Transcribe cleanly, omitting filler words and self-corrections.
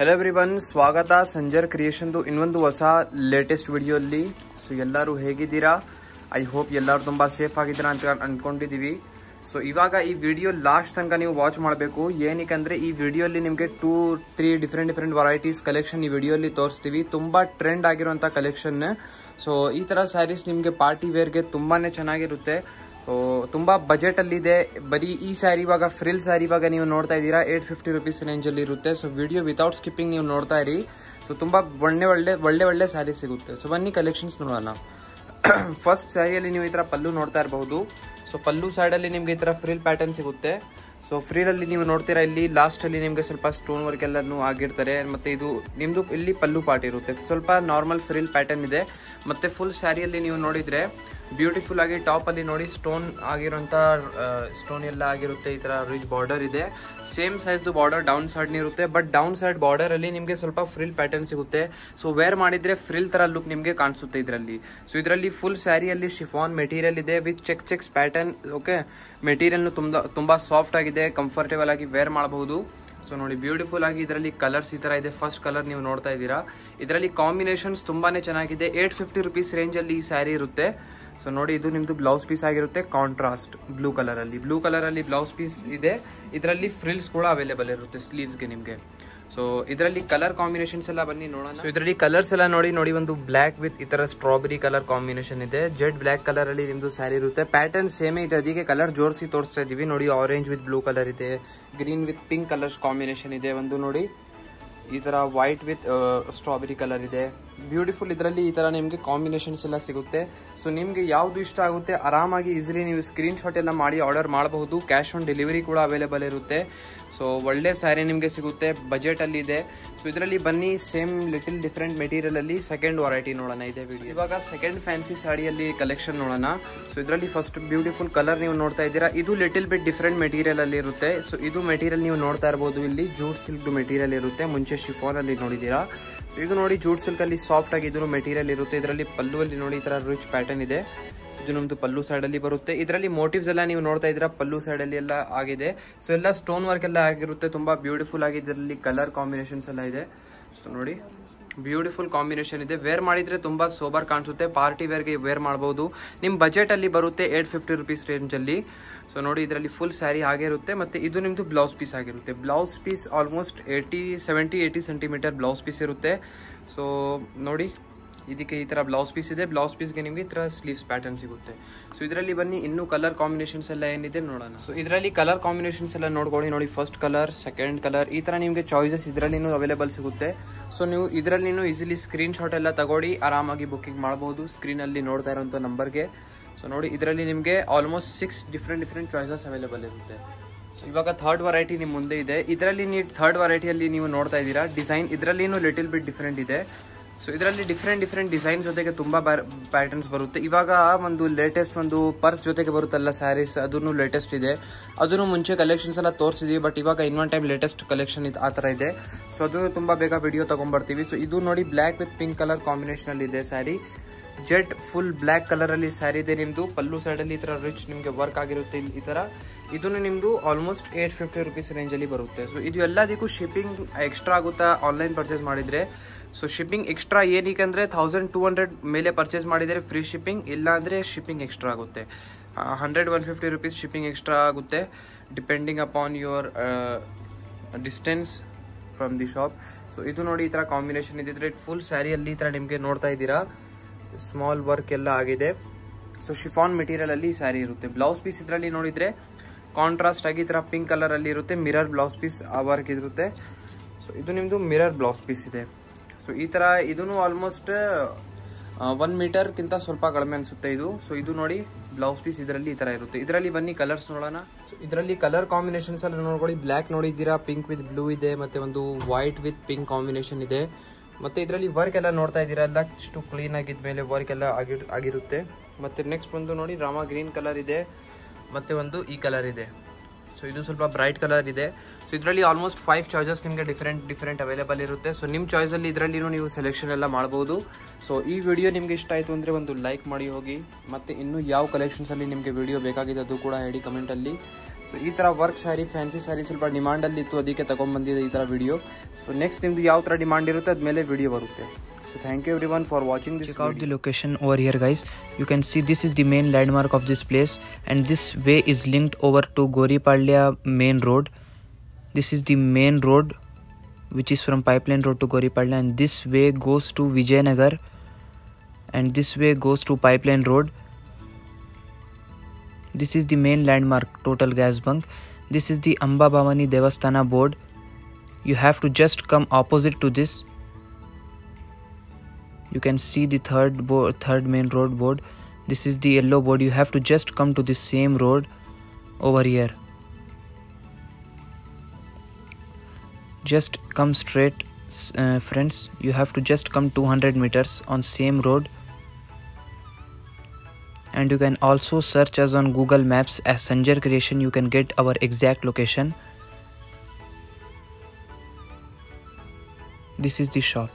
Hello everyone स्वागत Sanjar creation ಇನ್ನೊಂದು ಹೊಸ ಲೇಟೆಸ್ಟ್ ವಿಡಿಯೋಲ್ಲಿ ಸೊ ಎಲ್ಲರೂ ಹೇಗಿದ್ದೀರಾ ಐ ಹೋಪ್ ಎಲ್ಲರೂ ತುಂಬಾ ಸೇಫ್ ಆಗಿದ್ದೀರಾ ಅಂತ ಅನ್ಕೊಂಡಿದೀವಿ ಸೊ ಇವಾಗ ಈ ವಿಡಿಯೋ ಲಾಸ್ಟ್ ತನಕ ನೀವು ವಾಚ್ ಮಾಡಬೇಕು ಏನಕ್ಕೆ ಈ ವಿಡಿಯೋಲಿ ನಿಮಗೆ 2-3 ಡಿಫರೆಂಟ್ ವೆರೈಟೀಸ್ ಕಲೆಕ್ಷನ್ ಈ ವಿಡಿಯೋಲಿ ತೋರಿಸ್ತೀವಿ ತುಂಬಾ ಟ್ರೆಂಡ್ ಆಗಿರುವಂತ ಕಲೆಕ್ಷನ್ ಸೊ ಈ ತರ ಸ್ಯಾರೀಸ್ ನಿಮಗೆ ಪಾರ್ಟಿ ವೇರ್ ಗೆ ತುಂಬಾನೇ ಚೆನ್ನಾಗಿರುತ್ತೆ ತುಂಬಾ ಬಜೆಟ್ ಅಲ್ಲಿ ಇದೆ ಬರೀ ಈ ಸ್ಯಾರಿ ಇವಾಗ ಫ್ರಿಲ್ ಸ್ಯಾರಿ ಇವಾಗ ನೀವು ನೋಡ್ತಾ ಇದ್ದೀರಾ 850 ರೂಪೀಸ್ ರೇಂಜ್ ಅಲ್ಲಿ ಇರುತ್ತೆ ಸೊ ವಿಡಿಯೋ ವಿತೌಟ್ ಸ್ಕಿಪ್ಪಿಂಗ್ ನೀವು ನೋಡ್ತಾ ಇರಿ ಸೊ ತುಂಬಾ ಒಳ್ಳೆ ಸ್ಯಾರಿ ಸಿಗುತ್ತೆ ಸೊ ಬನ್ನಿ ಕಲೆಕ್ಷನ್ಸ್ ನೋಡೋಣ ಫಸ್ಟ್ ಸ್ಯಾರಿಯಲ್ಲಿ ನೀವು ಈ ತರ ಪಲ್ಲು ನೋಡ್ತಾ ಇರಬಹುದು ಸೊ ಪಲ್ಲು ಸೈಡ್ ಅಲ್ಲಿ ನಿಮ್ಗೆ ಈ ತರ ಫ್ರಿಲ್ ಪ್ಯಾಟರ್ನ್ ಸಿಗುತ್ತೆ ಸೊ ಫ್ರಿಲ್ ಅಲ್ಲಿ ನೀವು ನೋಡ್ತೀರಾ ಇಲ್ಲಿ ಲಾಸ್ಟ್ ಅಲ್ಲಿ ನಿಮ್ಗೆ ಸ್ವಲ್ಪ ಸ್ಟೋನ್ ವರ್ಕ್ ಎಲ್ಲಾನು ಆಗಿರ್ತಾರೆ ಮತ್ತೆ ಇದು ನಿಮ್ದು ಇಲ್ಲಿ ಪಲ್ಲು ಪಾರ್ಟ್ ಇರುತ್ತೆ ಸ್ವಲ್ಪ ನಾರ್ಮಲ್ ಫ್ರಿಲ್ ಪ್ಯಾಟರ್ನ್ ಇದೆ ಮತ್ತೆ ಫುಲ್ ಸ್ಯಾರಿಯಲ್ಲಿ ನೀವು ನೋಡಿದ್ರೆ ಬ್ಯೂಟಿಫುಲ್ ಆಗಿ ಟಾಪ್ ಅಲ್ಲಿ ನೋಡಿ ಸ್ಟೋನ್ ಆಗಿರುವಂತ ಸ್ಟೋನ್ ಎಲ್ಲ ಆಗಿರುತ್ತೆ ಈ ತರ ರಿಚ್ ಬಾರ್ಡರ್ ಇದೆ same size border down side ಇರುತ್ತೆ ಬಟ್ ಡೌನ್ ಸೈಡ್ ಬಾರ್ಡರ್ ಅಲ್ಲಿ ನಿಮ್ಗೆ ಸ್ವಲ್ಪ ಫ್ರಿಲ್ ಪ್ಯಾಟರ್ನ್ ಸಿಗುತ್ತೆ ಸೊ ವೇರ್ ಮಾಡಿದ್ರೆ ಫ್ರಿಲ್ ತರ ಲುಕ್ ನಿಮ್ಗೆ ಕಾಣಿಸುತ್ತೆ ಇದರಲ್ಲಿ ಸೊ ಇದರಲ್ಲಿ ಫುಲ್ ಸ್ಯಾರಿಯಲ್ಲಿ ಶಿಫಾನ್ ಮೆಟೀರಿಯಲ್ ಇದೆ with cheques pattern okay material ತುಂಬಾ ಸಾಫ್ಟ್ ಆಗಿದೆ ಕಂಫರ್ಟೇಬಲ್ ಆಗಿ ವೇರ್ ಮಾಡಬಹುದು ಸೊ ನೋಡಿ ಬ್ಯೂಟಿಫುಲ್ ಆಗಿ ಇದರಲ್ಲಿ ಕಲರ್ಸ್ ಈ ತರ ಇದೆ ಫಸ್ಟ್ ಕಲರ್ ನೀವು ನೋಡ್ತಾ ಇದ್ದೀರಾ ಇದರಲ್ಲಿ ಕಾಂಬಿನೇಷನ್ಸ್ ತುಂಬಾನೇ ಚೆನ್ನಾಗಿದೆ 850 ರೂಪೀಸ್ ರೇಂಜ್ ಅಲ್ಲಿ ಈ ಸ್ಯಾರಿ ಇರುತ್ತೆ ಸೊ ನೋಡಿ ಇದು ನಿಮ್ದು ಬ್ಲೌಸ್ ಪೀಸ್ ಆಗಿರುತ್ತೆ ಕಾಂಟ್ರಾಸ್ಟ್ ಬ್ಲೂ ಕಲರ್ ಅಲ್ಲಿ ಬ್ಲೌಸ್ ಪೀಸ್ ಇದೆ ಇದರಲ್ಲಿ ಫ್ರಿಲ್ಸ್ ಕೂಡ ಅವೈಲೇಬಲ್ ಇರುತ್ತೆ ಸ್ಲೀವ್ಸ್ ಗೆ ನಿಮ್ಗೆ ಸೊ ಇದರಲ್ಲಿ ಕಲರ್ ಕಾಂಬಿನೇಷನ್ಸ್ ಎಲ್ಲ ಬನ್ನಿ ನೋಡೋಣ ಸೊ ಇದರಲ್ಲಿ ಕಲರ್ಸ್ ಎಲ್ಲ ನೋಡಿ ಒಂದು ಬ್ಲಾಕ್ ವಿತ್ ಈ ತರ ಸ್ಟ್ರಾಬೆರಿ ಕಲರ್ ಕಾಂಬಿನೇಷನ್ ಇದೆ ಜೆಡ್ ಬ್ಲಾಕ್ ಕಲರ್ ಅಲ್ಲಿ ನಿಮ್ದು ಸ್ಯಾರಿ ಇರುತ್ತೆ ಪ್ಯಾಟರ್ನ್ ಸೇಮ್ ಇದೆ ಅದಕ್ಕೆ ಕಲರ್ ಜೋಡಿಸಿ ತೋರಿಸ್ತಾ ಇದೀವಿ ನೋಡಿ ಆರೆಂಜ್ ವಿತ್ ಬ್ಲೂ ಕಲರ್ ಇದೆ green with pink colour combination ಇದೆ ಒಂದು ನೋಡಿ ಈ ತರ ವೈಟ್ ವಿತ್ ಸ್ಟ್ರಾಬೆರಿ ಕಲರ್ ಇದೆ ಬ್ಯೂಟಿಫುಲ್ ಇದರಲ್ಲಿ ಈ ತರ ನಿಮ್ಗೆ ಕಾಂಬಿನೇಷನ್ಸ್ ಎಲ್ಲ ಸಿಗುತ್ತೆ ಸೊ ನಿಮ್ಗೆ ಯಾವ್ದು ಇಷ್ಟ ಆಗುತ್ತೆ ಆರಾಮಾಗಿ ಈಸಿಲಿ ನೀವು ಸ್ಕ್ರೀನ್ ಶಾಟ್ ಎಲ್ಲ ಮಾಡಿ ಆರ್ಡರ್ ಮಾಡಬಹುದು ಕ್ಯಾಶ್ ಆನ್ ಡೆಲಿವರಿ ಕೂಡ ಅವೈಲೇಬಲ್ ಇರುತ್ತೆ ಸೊ ಒಳ್ಳೆ ಸ್ಯಾರಿ ನಿಮ್ಗೆ ಸಿಗುತ್ತೆ ಬಜೆಟ್ ಅಲ್ಲಿ ಇದೆ ಸೊ ಇದರಲ್ಲಿ ಬನ್ನಿ ಸೇಮ್ ಲಿಟಲ್ ಡಿಫರೆಂಟ್ ಮೆಟೀರಿಯಲ್ ಅಲ್ಲಿ ಸೆಕೆಂಡ್ ವೆರೈಟಿ ನೋಡೋಣ ಇದೆ ವಿಡಿಯೋ ಇವಾಗ ಸೆಕೆಂಡ್ ಫ್ಯಾನ್ಸಿ ಸಾಡಿಯಲ್ಲಿ ಕಲೆಕ್ಷನ್ ನೋಡೋಣ ಸೊ ಇದರಲ್ಲಿ ಫಸ್ಟ್ ಬ್ಯೂಟಿಫುಲ್ ಕಲರ್ ನೀವು ನೋಡ್ತಾ ಇದ್ದೀರಾ ಇದು ಲಿಟಲ್ ಬಿಟ್ ಡಿಫರೆಂಟ್ ಮೆಟೀರಿಯಲ್ ಅಲ್ಲಿ ಇರುತ್ತೆ ಸೊ ಇದು ಮೆಟೀರಿಯಲ್ ನೀವು ನೋಡ್ತಾ ಇರಬಹುದು ಇಲ್ಲಿ ಜೂಟ್ ಸಿಲ್ಕ್ ಮೆಟೀರಿಯಲ್ ಇರುತ್ತೆ ಮುಂಚೆ ಶಿಫಾನ್ ಅಲ್ಲಿ ನೋಡಿದೀರಾ ಸೊ ಇದು ನೋಡಿ ಜೂಟ್ ಸಿಲ್ಕ್ ಅಲ್ಲಿ ಸಾಫ್ಟ್ ಆಗಿ ಇದು ಮೆಟೀರಿಯಲ್ ಇರುತ್ತೆ ಇದರಲ್ಲಿ ಪಲ್ಲು ಅಲ್ಲಿ ನೋಡಿ ಈ ತರ ರಿಚ್ ಪ್ಯಾಟರ್ನ್ ಇದೆ ಇದು ನಮ್ದು ಪಲ್ಲು ಸೈಡ್ ಅಲ್ಲಿ ಬರುತ್ತೆ ಇದರಲ್ಲಿ ಮೋಟಿವ್ಸ್ ಎಲ್ಲ ನೀವು ನೋಡ್ತಾ ಇದ್ದೀರಾ ಪಲ್ಲು ಸೈಡ್ ಅಲ್ಲಿ ಎಲ್ಲ ಆಗಿದೆ ಸೊ ಎಲ್ಲ ಸ್ಟೋನ್ ವರ್ಕ್ ಎಲ್ಲ ಆಗಿರುತ್ತೆ ತುಂಬಾ ಬ್ಯೂಟಿಫುಲ್ ಆಗಿ ಇದರಲ್ಲಿ ಕಲರ್ ಕಾಂಬಿನೇಷನ್ಸ್ ಎಲ್ಲ ಇದೆ ಸೊ ನೋಡಿ ಬ್ಯೂಟಿಫುಲ್ ಕಾಂಬಿನೇಷನ್ ಇದೆ ವೇರ್ ಮಾಡಿದ್ರೆ ತುಂಬಾ ಸೋಬರ್ ಕಾಣಿಸುತ್ತೆ ಪಾರ್ಟಿ ವೇರ್ ಗೆ ವೇರ್ ಮಾಡಬಹುದು ನಿಮ್ ಬಜೆಟ್ ಅಲ್ಲಿ ಬರುತ್ತೆ 850 ರೂಪೀಸ್ ರೇಂಜ್ ಅಲ್ಲಿ ಸೊ ನೋಡಿ ಇದರಲ್ಲಿ ಫುಲ್ ಸ್ಯಾರಿ ಆಗಿರುತ್ತೆ ಮತ್ತೆ ಇದು ನಿಮ್ದು ಬ್ಲೌಸ್ ಪೀಸ್ ಆಗಿರುತ್ತೆ blouse piece almost 80 centimetre blouse piece ಇರುತ್ತೆ ಸೊ ನೋಡಿ ಇದಕ್ಕೆ ಈ ತರ ಬ್ಲೌಸ್ ಪೀಸ್ ಇದೆ ಬ್ಲೌಸ್ ಪೀಸ್ಗೆ ನಿಮ್ಗೆ ಈ ತರ ಸ್ಲೀವ್ಸ್ ಪ್ಯಾಟರ್ನ್ ಸಿಗುತ್ತೆ ಸೊ ಇದರಲ್ಲಿ ಬನ್ನಿ ಇನ್ನೂ ಕಲರ್ ಕಾಂಬಿನೇಷನ್ಸ್ ಎಲ್ಲ ಏನಿದೆ ನೋಡೋಣ ಸೊ ಇದರಲ್ಲಿ ಕಲರ್ ಕಾಂಬಿನೇಷನ್ಸ್ ಎಲ್ಲ ನೋಡ್ಕೊಳ್ಳಿ ನೋಡಿ ಫಸ್ಟ್ ಕಲರ್ ಸೆಕೆಂಡ್ ಕಲರ್ ಈ ತರ ನಿಮ್ಗೆ ಚಾಯ್ಸಸ್ ಇದರಲ್ಲಿ ಅವೈಲೇಬಲ್ ಸಿಗುತ್ತೆ ಸೊ ನೀವು ಇದರಲ್ಲಿ ಈಸಿಲಿ ಸ್ಕ್ರೀನ್ ಶಾಟ್ ಎಲ್ಲ ತಗೊಳ್ಳಿ ಆರಾಮಾಗಿ ಬುಕಿಂಗ್ ಮಾಡಬಹುದು ಸ್ಕ್ರೀನ್ ಅಲ್ಲಿ ನೋಡ್ತಾ ಇರುವಂತ ನಂಬರ್ಗೆ ಸೊ ನೋಡಿ ಇದರಲ್ಲಿ ನಿಮ್ಗೆ ಆಲ್ಮೋಸ್ಟ್ 6 ಡಿಫರೆಂಟ್ ಚಾಯ್ಸಸ್ ಅವೈಲೇಬಲ್ ಇರುತ್ತೆ ಸೊ ಇವಾಗ ಥರ್ಡ್ ವೆರೈಟಿ ನಿಮ್ ಮುಂದೆ ಇದೆ ಇದರಲ್ಲಿ ನೀವು ಥರ್ಡ್ ವೆರೈಟಿಯಲ್ಲಿ ನೀವು ನೋಡ್ತಾ ಇದ್ದೀರಾ ಡಿಸೈನ್ ಇದರಲ್ಲಿ ಲಿಟಲ್ ಬಿಟ್ ಡಿಫರೆಂಟ್ ಇದೆ ಸೊ ಇದರಲ್ಲಿ ಡಿಫರೆಂಟ್ ಡಿಸೈನ್ ಜೊತೆಗೆ ತುಂಬಾ ಪ್ಯಾಟರ್ನ್ಸ್ ಬರುತ್ತೆ ಇವಾಗ ಒಂದು ಲೇಟೆಸ್ಟ್ ಒಂದು ಪರ್ಸ್ ಜೊತೆಗೆ ಬರುತ್ತಲ್ಲ ಸ್ಯಾರೀಸ್ ಅದನ್ನು ಲೇಟೆಸ್ಟ್ ಇದೆ ಅದನ್ನು ಮುಂಚೆ ಕಲೆಕ್ಷನ್ಸ್ ಎಲ್ಲ ತೋರಿಸಿದೀವಿ ಬಟ್ ಇವಾಗ ಇನ್ನೊಂದು ಟೈಮ್ ಲೇಟೆಸ್ಟ್ ಕಲೆಕ್ಷನ್ ಆ ತರ ಇದೆ ಸೊ ಅದು ತುಂಬಾ ಬೇಗ ವಿಡಿಯೋ ತಗೊಂಡ್ಬರ್ತೀವಿ ಸೊ ಇದು ನೋಡಿ block with pink colour combination ಅಲ್ಲಿ ಇದೆ sari Z full black colour ಅಲ್ಲಿ ಸ್ಯಾರಿ ಇದೆ ನಿಮ್ದು ಪಲ್ಲು ಸೈಡ್ ಅಲ್ಲಿ ಈ ತರ ರಿಚ್ ನಿಮ್ಗೆ ವರ್ಕ್ ಆಗಿರುತ್ತೆ ಈ ತರ ಇದನ್ನು ನಿಮ್ದು ಆಲ್ಮೋಸ್ಟ್ 850 ರೂಪೀಸ್ ರೇಂಜ್ ಅಲ್ಲಿ ಬರುತ್ತೆ ಸೊ ಇದು ಎಲ್ಲದಕ್ಕೂ ಶಿಪ್ಪಿಂಗ್ ಎಕ್ಸ್ಟ್ರಾ ಆಗುತ್ತಾ ಆನ್ಲೈನ್ ಪರ್ಚೇಸ್ ಮಾಡಿದ್ರೆ ಸೊ ಶಿಪ್ಪಿಂಗ್ ಎಕ್ಸ್ಟ್ರಾ ಏನಕ್ಕೆ ಅಂದ್ರೆ 1200 ಮೇಲೆ ಪರ್ಚೇಸ್ ಮಾಡಿದ್ರೆ ಫ್ರೀ ಶಿಪ್ಪಿಂಗ್ ಇಲ್ಲ ಅಂದ್ರೆ ಶಿಪ್ಪಿಂಗ್ ಎಕ್ಸ್ಟ್ರಾ ಆಗುತ್ತೆ 100-150 ರೂಪೀಸ್ ಶಿಪ್ಪಿಂಗ್ ಎಕ್ಸ್ಟ್ರಾ ಆಗುತ್ತೆ depending upon your distance from the shop so ಇದು ನೋಡಿ ಈ ತರ ಕಾಂಬಿನೇಷನ್ ಇದ್ರೆ ಫುಲ್ ಸ್ಯಾರಿಯಲ್ಲಿ ಈ ತರ ನಿಮ್ಗೆ ನೋಡ್ತಾ ಇದ್ದೀರಾ ಸ್ಮಾಲ್ ವರ್ಕ್ ಎಲ್ಲ ಆಗಿದೆ ಸೊ ಶಿಫಾನ್ ಮೆಟೀರಿಯಲ್ ಅಲ್ಲಿ ಸ್ಯಾರಿ ಇರುತ್ತೆ ಬ್ಲೌಸ್ ಪೀಸ್ ಇದರಲ್ಲಿ ನೋಡಿದ್ರೆ ಕಾಂಟ್ರಾಸ್ಟ್ ಆಗಿ ಈ ತರ ಪಿಂಕ್ ಕಲರ್ ಅಲ್ಲಿ ಇರುತ್ತೆ ಮಿರರ್ ಬ್ಲೌಸ್ ಪೀಸ್ ಆ ವರ್ಕ್ ಇರುತ್ತೆ ಸೊ ಇದು ನಿಮ್ದು ಮಿರರ್ ಬ್ಲೌಸ್ ಪೀಸ್ ಇದೆ ಸೊ ಈ ತರ ಇದನ್ನು ಆಲ್ಮೋಸ್ಟ್ 1 ಮೀಟರ್ ಗಿಂತ ಸ್ವಲ್ಪ ಕಡಿಮೆ ಅನ್ಸುತ್ತೆ ಇದು ಸೊ ಇದು ನೋಡಿ ಬ್ಲೌಸ್ ಪೀಸ್ ಇದರಲ್ಲಿ ಈ ತರ ಇರುತ್ತೆ ಇದರಲ್ಲಿ ಬನ್ನಿ ಕಲರ್ಸ್ ನೋಡೋಣ ಸೊ ಇದರಲ್ಲಿ ಕಲರ್ ಕಾಂಬಿನೇಷನ್ಸ್ ಎಲ್ಲ ನೋಡ್ಕೊಳ್ಳಿ ಬ್ಲಾಕ್ ನೋಡಿದ್ದೀರಾ ಪಿಂಕ್ ವಿತ್ ಬ್ಲೂ ಇದೆ ಮತ್ತೆ ಒಂದು ವೈಟ್ ವಿತ್ ಪಿಂಕ್ ಕಾಂಬಿನೇಷನ್ ಇದೆ ಮತ್ತೆ ಇದರಲ್ಲಿ ವರ್ಕ್ ಎಲ್ಲ ನೋಡ್ತಾ ಇದ್ದೀರಾ ಎಲ್ಲ ಇಷ್ಟು ಕ್ಲೀನ್ ಆಗಿದ್ಮೇಲೆ ವರ್ಕ್ ಎಲ್ಲ ಆಗಿರುತ್ತೆ ಮತ್ತೆ ನೆಕ್ಸ್ಟ್ ಒಂದು ನೋಡಿ ರಾಮಾ ಗ್ರೀನ್ ಕಲರ್ ಇದೆ ಮತ್ತೆ ಒಂದು ಈ ಕಲರ್ ಇದೆ ಸೊ ಇದು ಸ್ವಲ್ಪ ಬ್ರೈಟ್ ಕಲರ್ ಇದೆ ಸೊ ಇದರಲ್ಲಿ ಆಲ್ಮೋಸ್ಟ್ 5 ಚಾಯ್ಸಸ್ ನಿಮಗೆ ಡಿಫರೆಂಟ್ ಅವೈಲೇಬಲ್ ಇರುತ್ತೆ ಸೊ ನಿಮ್ಮ ಚಾಯ್ಸ್ ಅಲ್ಲಿ ಇದರಲ್ಲಿ ನೀವು ಸೆಲೆಕ್ಷನ್ ಎಲ್ಲ ಮಾಡಬಹುದು ಸೊ ಈ ವಿಡಿಯೋ ನಿಮಗೆ ಇಷ್ಟ ಆಯ್ತು ಅಂದ್ರೆ ಒಂದು ಲೈಕ್ ಮಾಡಿ ಹೋಗಿ ಮತ್ತೆ ಇನ್ನು ಯಾವ ಕಲೆಕ್ಷನ್ಸ್ ಅಲ್ಲಿ ನಿಮಗೆ ವಿಡಿಯೋ ಬೇಕಾಗಿದೆ ಅದು ಕೂಡ ಹೇಳಿ ಕಮೆಂಟ್ ಅಲ್ಲಿ ಸೊ ಈ ಥರ ವರ್ಕ್ ಸ್ಯಾರಿ, ಫ್ಯಾನ್ಸಿ ಸ್ಯಾರಿ ಸ್ವಲ್ಪ ಡಿಮಾಂಡಲ್ಲಿ ಇತ್ತು, ಅದಕ್ಕೆ ತಗೊಂಡ್ಬಂದಿದೆ ಈ ಥರ ವಿಡಿಯೋ. ಸೊ ನೆಕ್ಸ್ಟ್ ನಿಮ್ದು ಯಾವ ಥರ ಡಿಮಾಂಡ್ ಇರುತ್ತೆ ಅದ್ಮೇಲೆ ವಿಡಿಯೋ ಬರುತ್ತೆ. So thank you everyone for watching this. Check out the location over here, guys. You can see this is the main landmark of this place, and this way is linked over to Goripalya main road. This is the main road which is from Pipeline Road to Goripalya, and this way goes to Vijayanagar, and this way goes to Pipeline Road. This is the main landmark, Total Gas Bunk. This is the Amba Bhavani Devasthana board. You have to just come opposite to this. You can see the third main road board. This is the yellow board. You have to just come to the same road over here. Just come straight, friends. You have to just come 200 meters on same road. And you can also search us on Google Maps as Sanjar Creation. You can get our exact location. This is the shop.